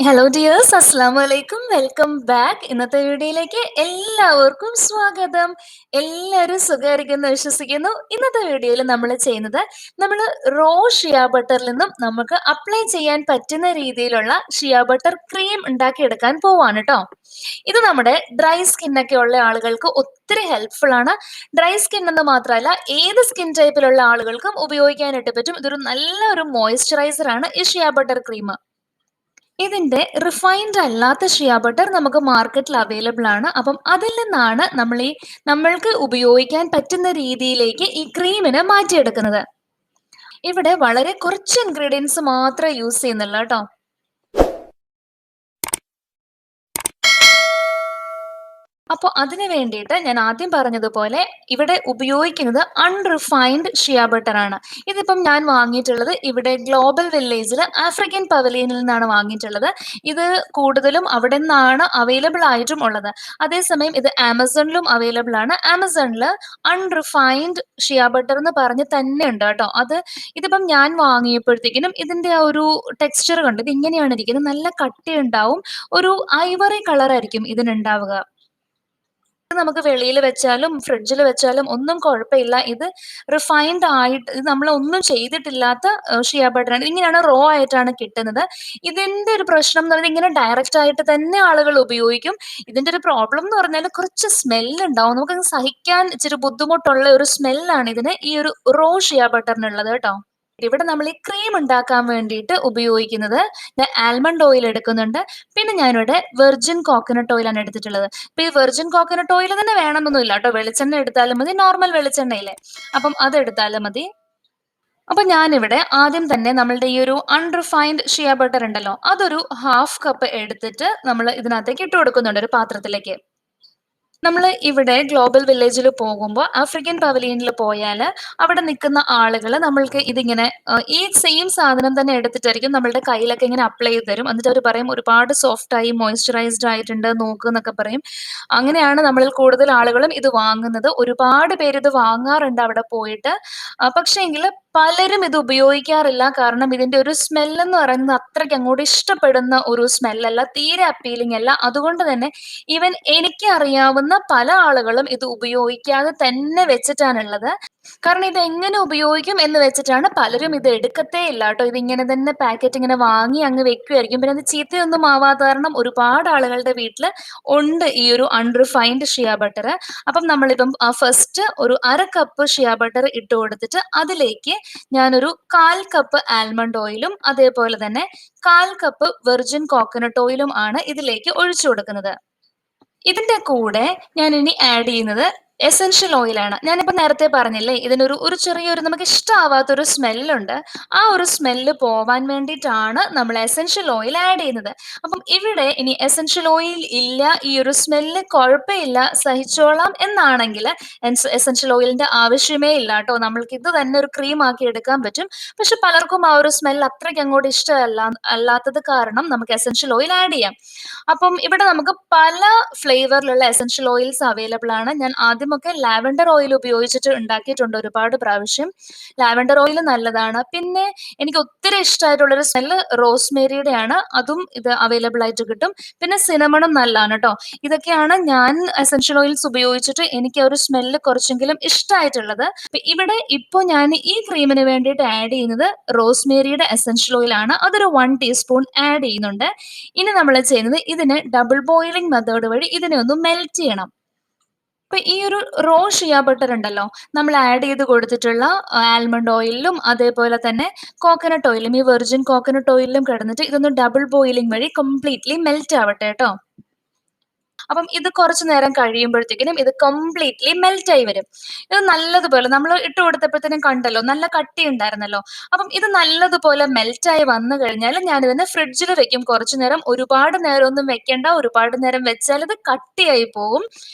Hello dears, അസ്സലാമു അലൈക്കും. Welcome back. ഇന്നത്തെ വീഡിയോയിലേക്ക് എല്ലാവർക്കും സ്വാഗതം. എല്ലാവരും സുഖമായിരിക്കുമെന്ന് വിശ്വസിക്കുന്നു. ഇന്നത്തെ വീഡിയോയിൽ നമ്മൾ ചെയ്യുന്നത് നമ്മൾ റോ ഷിയ ബട്ടറിൽ നിന്നും നമുക്ക് അപ്ലൈ ചെയ്യാൻ പറ്റുന്ന രീതിയിലുള്ള ഷിയ ബട്ടർ ക്രീം ഉണ്ടാക്കിയെടുക്കാൻ പോവാണ് കേട്ടോ. ഇത് നമ്മുടെ ഡ്രൈ സ്കിന്നൊക്കെ ഉള്ള ആളുകൾക്ക് ഒത്തിരി ഹെൽപ്ഫുൾ ആണ്. ഡ്രൈ സ്കിൻ എന്ന് മാത്രമല്ല, ഏത് സ്കിൻ ടൈപ്പിലുള്ള ആളുകൾക്കും ഉപയോഗിക്കാനായിട്ട് പറ്റും. ഇതൊരു നല്ലൊരു മോയ്സ്ചറൈസർ ആണ് ഈ ഷിയ ബട്ടർ ക്രീം. ഇതിന്റെ റിഫൈൻഡ് അല്ലാത്ത ഷിയ ബട്ടർ നമുക്ക് മാർക്കറ്റിൽ അവൈലബിൾ ആണ്. അപ്പം അതിൽ നിന്നാണ് നമ്മൾക്ക് ഉപയോഗിക്കാൻ പറ്റുന്ന രീതിയിലേക്ക് ഈ ക്രീമിനെ മാറ്റിയെടുക്കുന്നത്. ഇവിടെ വളരെ കുറച്ച് ഇൻഗ്രീഡിയൻസ് മാത്രമേ യൂസ് ചെയ്യുന്നുള്ളൂ കേട്ടോ. അപ്പോൾ അതിന് വേണ്ടിയിട്ട് ഞാൻ ആദ്യം പറഞ്ഞതുപോലെ ഇവിടെ ഉപയോഗിക്കുന്നത് അൺറിഫൈൻഡ് ഷിയ ബട്ടർ ആണ്. ഇതിപ്പം ഞാൻ വാങ്ങിയിട്ടുള്ളത് ഇവിടെ ഗ്ലോബൽ വില്ലേജിൽ ആഫ്രിക്കൻ പവലിയനിൽ നിന്നാണ് വാങ്ങിയിട്ടുള്ളത്. ഇത് കൂടുതലും അവിടെ നിന്നാണ് അവൈലബിൾ ആയിട്ടും ഉള്ളത്. അതേസമയം ഇത് ആമസോണിലും അവൈലബിൾ ആണ്. ആമസോണിൽ അൺറിഫൈൻഡ് ഷിയ ബട്ടർ എന്ന് പറഞ്ഞ് തന്നെ ഉണ്ട് കേട്ടോ. ഇതിപ്പം ഞാൻ വാങ്ങിയപ്പോഴത്തേക്കിനും ഇതിന്റെ ആ ഒരു ടെക്സ്ചർ കണ്ട് ഇത് ഇങ്ങനെയാണ് ഇരിക്കുന്നത്. നല്ല കട്ടിയുണ്ടാവും. ഒരു ഐവറി കളറായിരിക്കും ഇതിനുണ്ടാവുക. നമുക്ക് വെളിയിൽ വെച്ചാലും ഫ്രിഡ്ജിൽ വെച്ചാലും ഒന്നും കുഴപ്പമില്ല. ഇത് റിഫൈൻഡ് ആയിട്ട് ഇത് നമ്മളൊന്നും ചെയ്തിട്ടില്ലാത്ത ഷിയ ബട്ടറാണ്. ഇങ്ങനെയാണ് റോ ആയിട്ടാണ് കിട്ടുന്നത്. ഇതിന്റെ ഒരു പ്രശ്നം എന്ന് പറയുന്നത് ഇങ്ങനെ ഡയറക്റ്റ് ആയിട്ട് തന്നെ ആളുകൾ ഉപയോഗിക്കും. ഇതിന്റെ ഒരു പ്രോബ്ലം എന്ന് പറഞ്ഞാൽ കുറച്ച് സ്മെല്ല് ഉണ്ടാവും. നമുക്കത് സഹിക്കാൻ ഇച്ചിരി ബുദ്ധിമുട്ടുള്ള ഒരു സ്മെല്ലാണ് ഇതിന് ഈ ഒരു റോ ഷിയ ബട്ടറിനുള്ളത് കേട്ടോ. ഇവിടെ നമ്മൾ ഈ ക്രീം ഉണ്ടാക്കാൻ വേണ്ടിയിട്ട് ഉപയോഗിക്കുന്നത് ഞാൻ ആൽമണ്ട് ഓയിൽ എടുക്കുന്നുണ്ട്. പിന്നെ ഞാനിവിടെ വെർജിൻ കോക്കനട്ട് ഓയിലാണ് എടുത്തിട്ടുള്ളത്. ഇപ്പൊ ഈ വെർജിൻ കോക്കനട്ട് ഓയിൽ തന്നെ വേണമെന്നൊന്നുമില്ല കേട്ടോ. വെളിച്ചെണ്ണ എടുത്താലും മതി, നോർമൽ വെളിച്ചെണ്ണയില്ലേ, അപ്പം അതെടുത്താലും മതി. അപ്പൊ ഞാനിവിടെ ആദ്യം തന്നെ നമ്മളുടെ ഈ ഒരു അൺറിഫൈൻഡ് ഷിയ ബട്ടർ ഉണ്ടല്ലോ, അതൊരു ഹാഫ് കപ്പ് എടുത്തിട്ട് നമ്മൾ ഇതിനകത്തേക്ക് ഇട്ട് കൊടുക്കുന്നുണ്ട് ഒരു പാത്രത്തിലേക്ക്. നമ്മൾ ഇവിടെ ഗ്ലോബൽ വില്ലേജിൽ പോകുമ്പോൾ ആഫ്രിക്കൻ പവലിയനിൽ പോയാൽ അവിടെ നിൽക്കുന്ന ആളുകൾ നമ്മൾക്ക് ഇതിങ്ങനെ ഈ സെയിം സാധനം തന്നെ എടുത്തിട്ടായിരിക്കും നമ്മളുടെ കയ്യിലൊക്കെ ഇങ്ങനെ അപ്ലൈ ചെയ്ത് തരും. എന്നിട്ട് അവർ പറയും ഒരുപാട് സോഫ്റ്റ് ആയി മോയ്സ്ചറൈസ്ഡ് ആയിട്ടുണ്ട് നോക്ക് എന്നൊക്കെ പറയും. അങ്ങനെയാണ് നമ്മളിൽ കൂടുതൽ ആളുകളും ഇത് വാങ്ങുന്നത്. ഒരുപാട് പേര് ഇത് വാങ്ങാറുണ്ട് അവിടെ പോയിട്ട്. പക്ഷേങ്കിൽ പലരും ഇത് ഉപയോഗിക്കാറില്ല. കാരണം ഇതിന്റെ ഒരു സ്മെല്ല് എന്ന് പറയുന്നത് അത്രയ്ക്ക് അങ്ങോട്ട് ഇഷ്ടപ്പെടുന്ന ഒരു സ്മെല്ലല്ല, തീരെ അപ്പീലിംഗ് അല്ല. അതുകൊണ്ട് തന്നെ ഈവൻ എനിക്ക് അറിയാവുന്ന പല ആളുകളും ഇത് ഉപയോഗിക്കാതെ തന്നെ വെച്ചിട്ടാണുള്ളത്. കാരണം ഇത് എങ്ങനെ ഉപയോഗിക്കും എന്ന് വെച്ചിട്ടാണ് പലരും ഇത് എടുക്കത്തേ ഇല്ല കേട്ടോ. ഇതിങ്ങനെ തന്നെ പാക്കറ്റ് ഇങ്ങനെ വാങ്ങി അങ്ങ് വെക്കുമായിരിക്കും. പിന്നെ അത് ചീത്തയൊന്നും ആവാത്ത കാരണം ഒരുപാട് ആളുകളുടെ വീട്ടിൽ ഉണ്ട് ഈ ഒരു അൺറിഫൈൻഡ് ഷിയ ബട്ടർ. അപ്പം നമ്മളിപ്പം ഫസ്റ്റ് ഒരു അര കപ്പ് ഷിയ ബട്ടർ ഇട്ട് കൊടുത്തിട്ട് അതിലേക്ക് ഞാനൊരു 1/4 കപ്പ് ആൽമണ്ട് ഓയിലും അതേപോലെ തന്നെ 1/4 കപ്പ് വെർജിൻ കോക്കനട്ട് ഓയിലും ആണ് ഇതിലേക്ക് ഒഴിച്ചു കൊടുക്കുന്നത്. ഇതിന്റെ കൂടെ ഞാൻ ഇനി ആഡ് ചെയ്യുന്നത് എസൻഷ്യൽ ഓയിലാണ്. ഞാനിപ്പോ നേരത്തെ പറഞ്ഞില്ലേ, ഇതിനൊരു ചെറിയൊരു നമുക്ക് ഇഷ്ടമാവാത്തൊരു സ്മെല്ലുണ്ട്. ആ ഒരു സ്മെല്ല് പോവാൻ വേണ്ടിയിട്ടാണ് നമ്മൾ എസൻഷ്യൽ ഓയിൽ ആഡ് ചെയ്യുന്നത്. അപ്പം ഇവിടെ ഇനി എസൻഷ്യൽ ഓയിൽ ഇല്ല, ഈ ഒരു സ്മെല്ല് കുഴപ്പമില്ല, സഹിച്ചോളാം എന്നാണെങ്കിൽ എസൻഷ്യൽ ഓയിലിന്റെ ആവശ്യമേ ഇല്ല കേട്ടോ. നമ്മൾക്ക് ഇത് തന്നെ ഒരു ക്രീം ആക്കി എടുക്കാൻ പറ്റും. പക്ഷെ പലർക്കും ആ ഒരു സ്മെല്ല് അത്രയ്ക്ക് അങ്ങോട്ട് അല്ലാത്തത് കാരണം നമുക്ക് എസൻഷ്യൽ ഓയിൽ ആഡ് ചെയ്യാം. അപ്പം ഇവിടെ നമുക്ക് പല ഫ്ലേവറിലുള്ള എസൻഷ്യൽ ഓയിൽസ് അവൈലബിൾ ആണ്. ഞാൻ ആദ്യമൊക്കെ ലാവൻഡർ ഓയിൽ ഉപയോഗിച്ചിട്ട് ഉണ്ടാക്കിയിട്ടുണ്ട് ഒരുപാട് പ്രാവശ്യം. ലാവൻഡർ ഓയിൽ നല്ലതാണ്. പിന്നെ എനിക്ക് ഒത്തിരി ഇഷ്ടമായിട്ടുള്ളൊരു സ്മെല്ല് റോസ്മേരിയുടെ ആണ്. അതും ഇത് അവൈലബിൾ ആയിട്ട് കിട്ടും. പിന്നെ സിനമണും നല്ലതാണ് കേട്ടോ. ഇതൊക്കെയാണ് ഞാൻ എസൻഷ്യൽ ഓയിൽസ് ഉപയോഗിച്ചിട്ട് എനിക്ക് ആ ഒരു സ്മെല്ല് കുറച്ചെങ്കിലും ഇഷ്ടമായിട്ടുള്ളത്. ഇവിടെ ഇപ്പോൾ ഞാൻ ഈ ക്രീമിന് വേണ്ടിയിട്ട് ആഡ് ചെയ്യുന്നത് റോസ്മേരിയുടെ എസൻഷ്യൽ ഓയിൽ ആണ്. അതൊരു 1 ടീസ്പൂൺ ആഡ് ചെയ്യുന്നുണ്ട്. ഇനി നമ്മൾ ചെയ്യുന്നത് ഇതിന് ഡബിൾ ബോയിലിംഗ് മെത്തേഡ് വഴി ഇതിനെ ഒന്ന് മെൽറ്റ് ചെയ്യണം. അപ്പൊ ഈ ഒരു റോ ഷിയ ബട്ടർ ഉണ്ടല്ലോ, നമ്മൾ ആഡ് ചെയ്ത് കൊടുത്തിട്ടുള്ള ആൽമണ്ട് ഓയിലിലും അതേപോലെ തന്നെ കോക്കനട്ട് ഓയിലും, ഈ വെർജിൻ കോക്കനട്ട് ഓയിലിലും കിടന്നിട്ട് ഇതൊന്ന് ഡബിൾ ബോയിലിംഗ് വഴി കംപ്ലീറ്റ്ലി മെൽറ്റ് ആവട്ടെ കേട്ടോ. അപ്പം ഇത് കുറച്ച് നേരം കഴിയുമ്പോഴത്തേക്കിനും ഇത് കംപ്ലീറ്റ്ലി മെൽറ്റ് ആയി വരും. ഇത് നല്ലതുപോലെ നമ്മൾ ഇട്ട് കൊടുത്തപ്പോഴത്തേനും കണ്ടല്ലോ നല്ല കട്ടി ഉണ്ടായിരുന്നല്ലോ. അപ്പം ഇത് നല്ലതുപോലെ മെൽറ്റ് ആയി വന്നു കഴിഞ്ഞാൽ ഞാൻ ഇതിനെ ഫ്രിഡ്ജിൽ വെക്കും കുറച്ചു നേരം. ഒരുപാട് നേരം ഒന്നും വെക്കേണ്ട. ഒരുപാട് നേരം വെച്ചാൽ ഇത് കട്ടിയായി പോകും.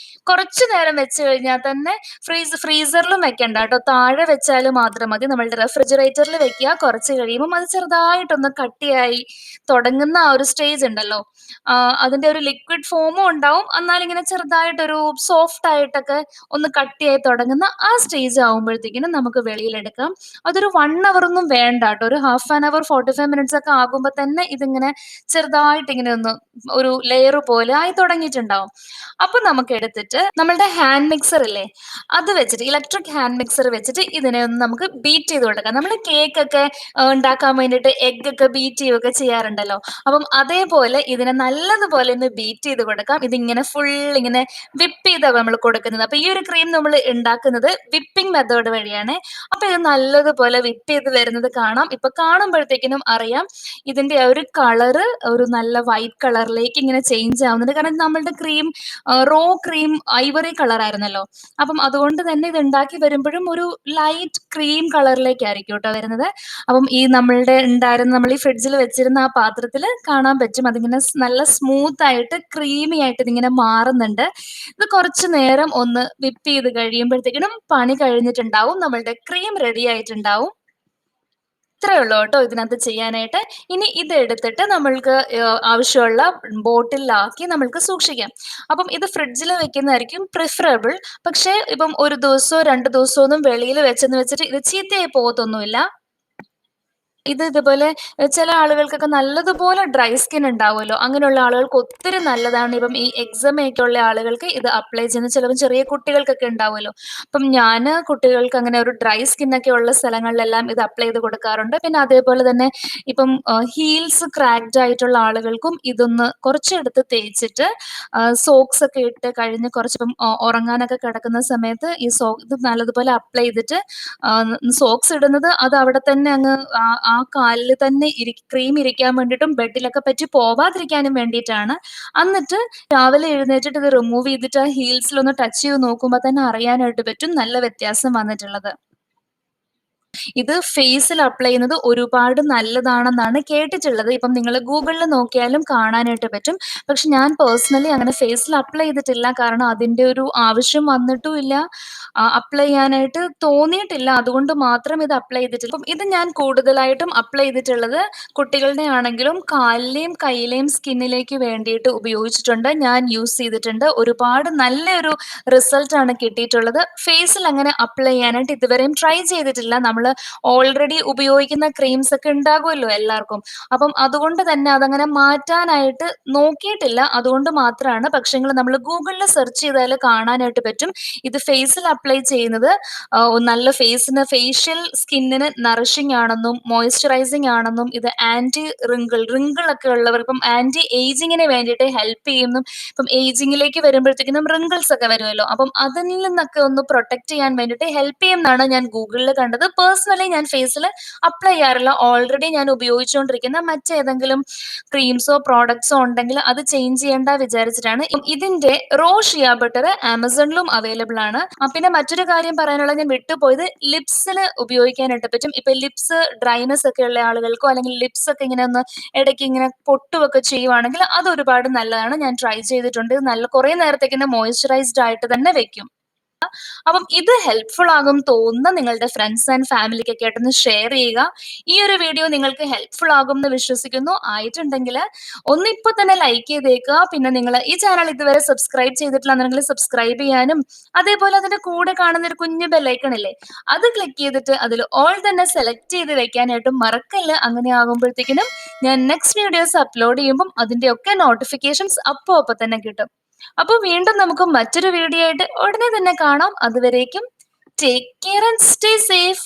കുറച്ചു നേരം വെച്ച് കഴിഞ്ഞാൽ തന്നെ ഫ്രീസറിലും വെക്കണ്ട കേട്ടോ. താഴെ വെച്ചാൽ മാത്രം മതി. നമ്മളുടെ റെഫ്രിജറേറ്ററിൽ വെക്കുക. കുറച്ച് കഴിയുമ്പോൾ അത് ചെറുതായിട്ടൊന്ന് കട്ടിയായി തുടങ്ങുന്ന ആ ഒരു സ്റ്റേജ് ഉണ്ടല്ലോ, അതിന്റെ ഒരു ലിക്വിഡ് ഫോമും ഉണ്ടാവും, ഉണ്ടാവും. എന്നാലിങ്ങനെ ചെറുതായിട്ടൊരു സോഫ്റ്റ് ആയിട്ടൊക്കെ ഒന്ന് കട്ടിയായി തുടങ്ങുന്ന ആ സ്റ്റേജ് ആവുമ്പോഴത്തേക്കിനും നമുക്ക് വെളിയിലെടുക്കാം. അതൊരു 1 അവർ ഒന്നും വേണ്ട ട്ടോ. ഒരു ഹാഫ് ആൻ അവർ 45 മിനിറ്റ്സ് ഒക്കെ ആകുമ്പോ തന്നെ ഇതിങ്ങനെ ചെറുതായിട്ട് ഇങ്ങനെ ഒന്ന് ഒരു ലെയർ പോലെ ആയി തുടങ്ങിയിട്ടുണ്ടാവും. അപ്പൊ നമുക്ക് എടുത്തിട്ട് നമ്മളുടെ ഹാൻഡ് മിക്സർ ഇല്ലേ, അത് വെച്ചിട്ട് ഇലക്ട്രിക് ഹാൻഡ് മിക്സർ വെച്ചിട്ട് ഇതിനെ ഒന്ന് നമുക്ക് ബീറ്റ് ചെയ്ത് കൊടുക്കാം. നമ്മൾ കേക്ക് ഒക്കെ ഉണ്ടാക്കാൻ വേണ്ടിയിട്ട് എഗ് ഒക്കെ ബീറ്റ് ചെയ്യുകയൊക്കെ ചെയ്യാറുണ്ടല്ലോ. അപ്പം അതേപോലെ ഇതിനെ നല്ലതുപോലെ ഒന്ന് ബീറ്റ് ചെയ്ത് കൊടുക്കാം. ഇതിങ്ങനെ ഫുൾ ഇങ്ങനെ വിപ്പ് ചെയ്താണ് നമ്മൾ കൊടുക്കുന്നത്. അപ്പൊ ഈ ഒരു ക്രീം നമ്മൾ ഉണ്ടാക്കുന്നത് വിപ്പിംഗ് മെത്തേഡ് വഴിയാണ്. അപ്പൊ ഇത് നല്ലതുപോലെ വിപ്പ് ചെയ്ത് വരുന്നത് കാണാം. ഇപ്പൊ കാണുമ്പോഴത്തേക്കിനും അറിയാം ഇതിന്റെ ആ ഒരു കളറ് ഒരു നല്ല വൈറ്റ് കളറിലേക്ക് ഇങ്ങനെ ചേഞ്ച് ആവുന്നുണ്ട്. കാരണം നമ്മളുടെ cream raw cream ivory colour ആയിരുന്നല്ലോ. അപ്പം അതുകൊണ്ട് തന്നെ ഇത് ഉണ്ടാക്കി വരുമ്പോഴും ഒരു ലൈറ്റ് ക്രീം കളറിലേക്കായിരിക്കും കേട്ടോ വരുന്നത്. അപ്പം ഈ നമ്മളുടെ ഉണ്ടായിരുന്ന നമ്മൾ ഈ ഫ്രിഡ്ജിൽ വെച്ചിരുന്ന ആ പാത്രത്തിൽ കാണാൻ പറ്റും അതിങ്ങനെ നല്ല സ്മൂത്ത് ആയിട്ട് ക്രീമി ആയിട്ട് ഇതിങ്ങനെ മാറുന്നുണ്ട്. ഇത് കുറച്ച് നേരം ഒന്ന് വിപ്പ് ചെയ്ത് കഴിയുമ്പോഴത്തേക്കിനും പണി കഴിഞ്ഞിട്ടുണ്ടാവും. നമ്മളുടെ ക്രീം റെഡി ആയിട്ടുണ്ടാവും. ഇത്രയേ ഉള്ളൂ കേട്ടോ ഇതിനകത്ത് ചെയ്യാനായിട്ട്. ഇനി ഇതെടുത്തിട്ട് നമ്മൾക്ക് ആവശ്യമുള്ള ബോട്ടിലാക്കി നമ്മൾക്ക് സൂക്ഷിക്കാം. അപ്പം ഇത് ഫ്രിഡ്ജിൽ വെക്കുന്നതായിരിക്കും പ്രിഫറബിൾ. പക്ഷേ ഇപ്പം 1 ദിവസമോ 2 ദിവസമോ ഒന്നും വെളിയിൽ വെച്ചെന്ന് വെച്ചിട്ട് ഇത് ചീത്തയായി പോകത്തൊന്നുമില്ല. ഇത് ഇതുപോലെ ചില ആളുകൾക്കൊക്കെ നല്ലതുപോലെ ഡ്രൈ സ്കിൻ ഉണ്ടാവുമല്ലോ. അങ്ങനെയുള്ള ആളുകൾക്ക് ഒത്തിരി നല്ലതാണ്. ഇപ്പം ഈ എക്സമയൊക്കെ ഉള്ള ആളുകൾക്ക് ഇത് അപ്ലൈ ചെയ്യുന്നത് ചിലപ്പം ചെറിയ കുട്ടികൾക്കൊക്കെ ഉണ്ടാവുമല്ലോ. അപ്പം ഞാന് കുട്ടികൾക്ക് അങ്ങനെ ഒരു ഡ്രൈ സ്കിൻ ഒക്കെ ഉള്ള സ്ഥലങ്ങളിലെല്ലാം ഇത് അപ്ലൈ ചെയ്ത് കൊടുക്കാറുണ്ട്. പിന്നെ അതേപോലെ തന്നെ ഇപ്പം ഹീൽസ് ക്രാക്ഡ് ആയിട്ടുള്ള ആളുകൾക്കും ഇതൊന്ന് കുറച്ചെടുത്ത് തേച്ചിട്ട് സോക്സ് ഒക്കെ ഇട്ട് കഴിഞ്ഞ് കുറച്ചിപ്പം ഉറങ്ങാനൊക്കെ കിടക്കുന്ന സമയത്ത് ഇത് നല്ലതുപോലെ അപ്ലൈ ചെയ്തിട്ട് സോക്സ് ഇടുന്നത് അത് അവിടെ തന്നെ അങ്ങ് ആ കാലിൽ തന്നെ ക്രീം ഇരിക്കാൻ വേണ്ടിയിട്ടും ബെഡിലൊക്കെ പറ്റി പോവാതിരിക്കാനും വേണ്ടിയിട്ടാണ്. എന്നിട്ട് രാവിലെ എഴുന്നേറ്റിട്ട് ഇത് റിമൂവ് ചെയ്തിട്ട് ആ ഹീൽസിലൊന്ന് ടച്ച് ചെയ്ത് നോക്കുമ്പോൾ തന്നെ അറിയാനായിട്ട് പറ്റും നല്ല വ്യത്യാസം വന്നിട്ടുള്ളത്. ഇത് ഫേസിൽ അപ്ലൈ ചെയ്യുന്നത് ഒരുപാട് നല്ലതാണെന്നാണ് കേട്ടിട്ടുള്ളത്. ഇപ്പം നിങ്ങൾ ഗൂഗിളിൽ നോക്കിയാലും കാണാനായിട്ട് പറ്റും. പക്ഷെ ഞാൻ പേഴ്സണലി അങ്ങനെ ഫേസിൽ അപ്ലൈ ചെയ്തിട്ടില്ല. കാരണം അതിന്റെ ഒരു ആവശ്യം വന്നിട്ടുമില്ല. അപ്ലൈ ചെയ്യാനായിട്ട് തോന്നിയിട്ടില്ല. അതുകൊണ്ട് മാത്രം ഇത് അപ്ലൈ ചെയ്തിട്ടില്ല. അപ്പം ഇത് ഞാൻ കൂടുതലായിട്ടും അപ്ലൈ ചെയ്തിട്ടുള്ളത് കുട്ടികളുടെ ആണെങ്കിലും കാലിലെയും കയ്യിലെയും സ്കിന്നിലേക്ക് വേണ്ടിയിട്ട് ഉപയോഗിച്ചിട്ടുണ്ട്. ഞാൻ യൂസ് ചെയ്തിട്ടുണ്ട്. ഒരുപാട് നല്ലൊരു റിസൾട്ടാണ് കിട്ടിയിട്ടുള്ളത്. ഫേസിൽ അങ്ങനെ അപ്ലൈ ചെയ്യാനായിട്ട് ഇതുവരെയും ട്രൈ ചെയ്തിട്ടില്ല. നമ്മൾ ഓൾറെഡി ഉപയോഗിക്കുന്ന ക്രീംസ് ഒക്കെ ഉണ്ടാകുമല്ലോ എല്ലാവർക്കും. അപ്പം അതുകൊണ്ട് തന്നെ അതങ്ങനെ മാറ്റാനായിട്ട് നോക്കിയിട്ടില്ല. അതുകൊണ്ട് മാത്രമാണ്. പക്ഷെങ്കിൽ നമ്മൾ ഗൂഗിളിൽ സെർച്ച് ചെയ്താൽ കാണാനായിട്ട് പറ്റും. ഇത് ഫേസിൽ അപ്ലൈ ചെയ്യുന്നത് നല്ല ഫേഷ്യൽ സ്കിന്നിന് നറിഷിംഗ് ആണെന്നും മോയ്സ്ചറൈസിംഗ് ആണെന്നും ഇത് ആന്റി റിങ്കിൾ ഒക്കെ ഉള്ളവർ ഇപ്പം ആന്റി ഏജിങ്ങിന് വേണ്ടിയിട്ട് ഹെൽപ്പ് ചെയ്യുന്നു. ഇപ്പം ഏജിങ്ങിലേക്ക് വരുമ്പോഴത്തേക്കും റിങ്കിൾസ് ഒക്കെ വരുമല്ലോ. അപ്പം അതിൽ നിന്നൊക്കെ ഒന്ന് പ്രൊട്ടക്ട് ചെയ്യാൻ വേണ്ടിയിട്ട് ഹെൽപ്പ് ചെയ്യുമെന്നാണ് ഞാൻ ഗൂഗിളിൽ കണ്ടത്. പേഴ്സണലി ഞാൻ ഫേസിൽ അപ്ലൈ ചെയ്യാറില്ല. ഓൾറെഡി ഞാൻ ഉപയോഗിച്ചുകൊണ്ടിരിക്കുന്ന മറ്റേതെങ്കിലും ക്രീംസോ പ്രോഡക്ട്സോ ഉണ്ടെങ്കിൽ അത് ചേഞ്ച് ചെയ്യേണ്ട വിചാരിച്ചിട്ടാണ്. ഇതിന്റെ റോ ഷിയ ബട്ടർ ആമസോണിലും അവൈലബിൾ ആണ്. പിന്നെ മറ്റൊരു കാര്യം പറയാനുള്ളത് ഞാൻ വിട്ടുപോയത് ലിപ്സിൽ ഉപയോഗിക്കാനായിട്ട് പറ്റും. ഇപ്പൊ ലിപ്സ് ഡ്രൈനെസ് ഒക്കെ ഉള്ള ആളുകൾക്കോ അല്ലെങ്കിൽ ലിപ്സ് ഒക്കെ ഇങ്ങനെ ഒന്ന് ഇടയ്ക്ക് ഇങ്ങനെ പൊട്ടുമൊക്കെ ചെയ്യുവാണെങ്കിൽ അത് ഒരുപാട് നല്ലതാണ്. ഞാൻ ട്രൈ ചെയ്തിട്ടുണ്ട്. നല്ല കുറെ നേരത്തേക്ക് മോയ്സ്ചറൈസ്ഡ് ആയിട്ട് തന്നെ വെക്കും. അപ്പം ഇത് ഹെൽപ്ഫുൾ ആകും തോന്നുന്ന നിങ്ങളുടെ ഫ്രണ്ട്സ് ആൻഡ് ഫാമിലിക്കൊക്കെ ആയിട്ടൊന്ന് ഷെയർ ചെയ്യുക. ഈ ഒരു വീഡിയോ നിങ്ങൾക്ക് ഹെൽപ്ഫുൾ ആകും എന്ന് വിശ്വസിക്കുന്നു. ആയിട്ടുണ്ടെങ്കിൽ ഒന്ന് ഇപ്പൊ തന്നെ ലൈക്ക് ചെയ്തേക്കുക. പിന്നെ നിങ്ങൾ ഈ ചാനൽ ഇതുവരെ സബ്സ്ക്രൈബ് ചെയ്തിട്ടില്ലാന്നുണ്ടെങ്കിൽ സബ്സ്ക്രൈബ് ചെയ്യാനും അതേപോലെ അതിന്റെ കൂടെ കാണുന്ന ഒരു കുഞ്ഞു ബെല്ലൈക്കൺ ഇല്ലേ, അത് ക്ലിക്ക് ചെയ്തിട്ട് അതിൽ ഓൾ തന്നെ സെലക്ട് ചെയ്ത് വെക്കാനായിട്ടും മറക്കല്ല. അങ്ങനെ ആകുമ്പോഴത്തേക്കിനും ഞാൻ നെക്സ്റ്റ് വീഡിയോസ് അപ്ലോഡ് ചെയ്യുമ്പം അതിന്റെ ഒക്കെ നോട്ടിഫിക്കേഷൻസ് അപ്പൊ തന്നെ കിട്ടും. അപ്പൊ വീണ്ടും നമുക്ക് മറ്റൊരു വീഡിയോ ആയിട്ട് ഉടനെ തന്നെ കാണാം. അതുവരേക്കും take care and stay safe.